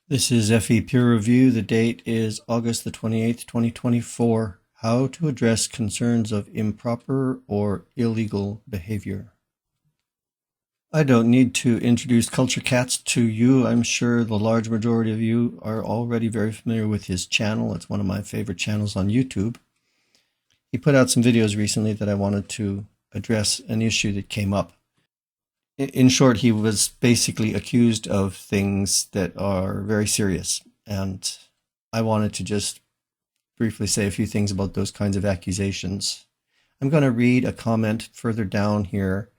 This is FE Peer Review. The date is August the 28th, 2024. How to address concerns of improper or illegal behavior. I don't need to introduce Culture Cats to you. I'm sure the large majority of you are already very familiar with his channel. It's one of my favorite channels on YouTube. He put out some videos recently that I wanted to address an issue that came up. In short, he was basically accused of things that are very serious, and I wanted to just briefly say a few things about those kinds of accusations. I'm going to read a comment further down here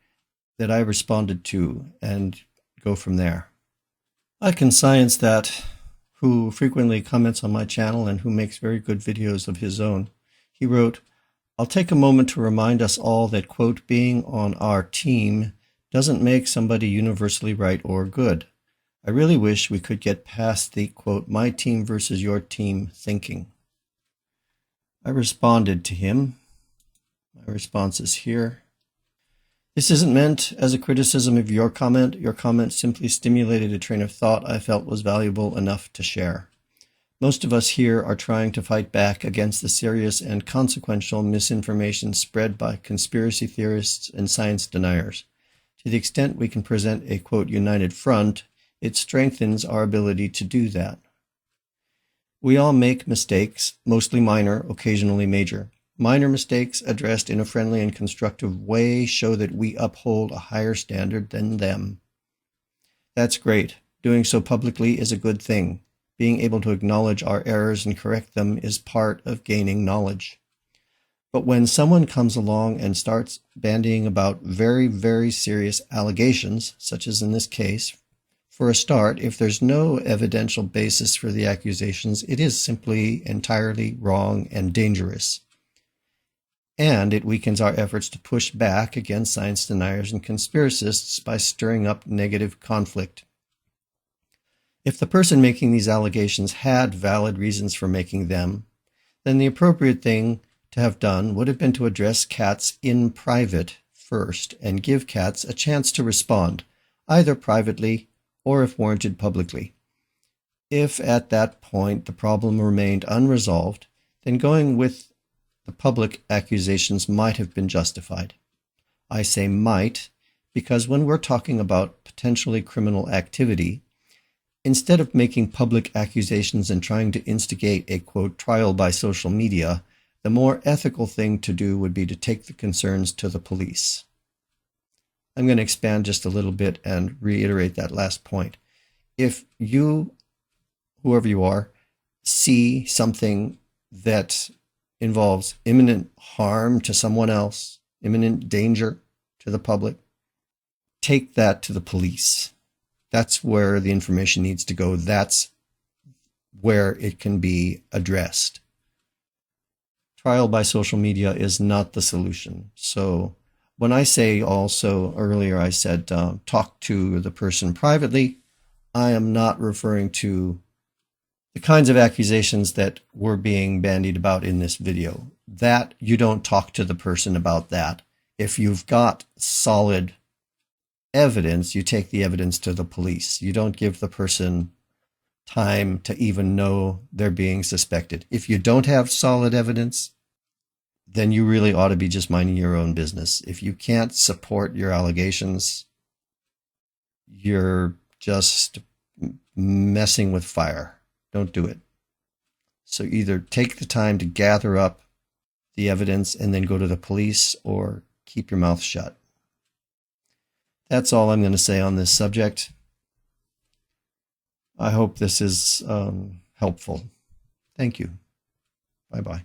that I responded to and go from there. I can science that, who frequently comments on my channel and who makes very good videos of his own. He wrote, "I'll take a moment to remind us all that, quote, being on our team doesn't make somebody universally right or good. I really wish we could get past the, quote, my team versus your team thinking." I responded to him. My response is here. "This isn't meant as a criticism of your comment. Your comment simply stimulated a train of thought I felt was valuable enough to share. Most of us here are trying to fight back against the serious and consequential misinformation spread by conspiracy theorists and science deniers. To the extent we can present a, quote, united front, it strengthens our ability to do that. We all make mistakes, mostly minor, occasionally major. Minor mistakes addressed in a friendly and constructive way show that we uphold a higher standard than them. That's great. Doing so publicly is a good thing. Being able to acknowledge our errors and correct them is part of gaining knowledge. But when someone comes along and starts bandying about very, very serious allegations, such as in this case, for a start, if there's no evidential basis for the accusations, it is simply entirely wrong and dangerous. And it weakens our efforts to push back against science deniers and conspiracists by stirring up negative conflict. If the person making these allegations had valid reasons for making them, then the appropriate thing to have done would have been to address Katz in private first and give Katz a chance to respond, either privately or, if warranted, publicly. If at that point the problem remained unresolved, then going with the public accusations might have been justified. I say might because when we're talking about potentially criminal activity, instead of making public accusations and trying to instigate a, quote, trial by social media, the more ethical thing to do would be to take the concerns to the police. I'm going to expand just a little bit and reiterate that last point. If you, whoever you are, see something that involves imminent harm to someone else, imminent danger to the public, take that to the police. That's where the information needs to go. That's where it can be addressed. Trial by social media is not the solution. So when I say also earlier, I said talk to the person privately, I am not referring to the kinds of accusations that were being bandied about in this video. That you don't talk to the person about that. If you've got solid evidence, you take the evidence to the police. You don't give the person time to even know they're being suspected. If you don't have solid evidence, then you really ought to be just minding your own business. If you can't support your allegations, you're just messing with fire. Don't do it. So either take the time to gather up the evidence and then go to the police, or keep your mouth shut. That's all I'm going to say on this subject. I hope this is helpful. Thank you. Bye-bye.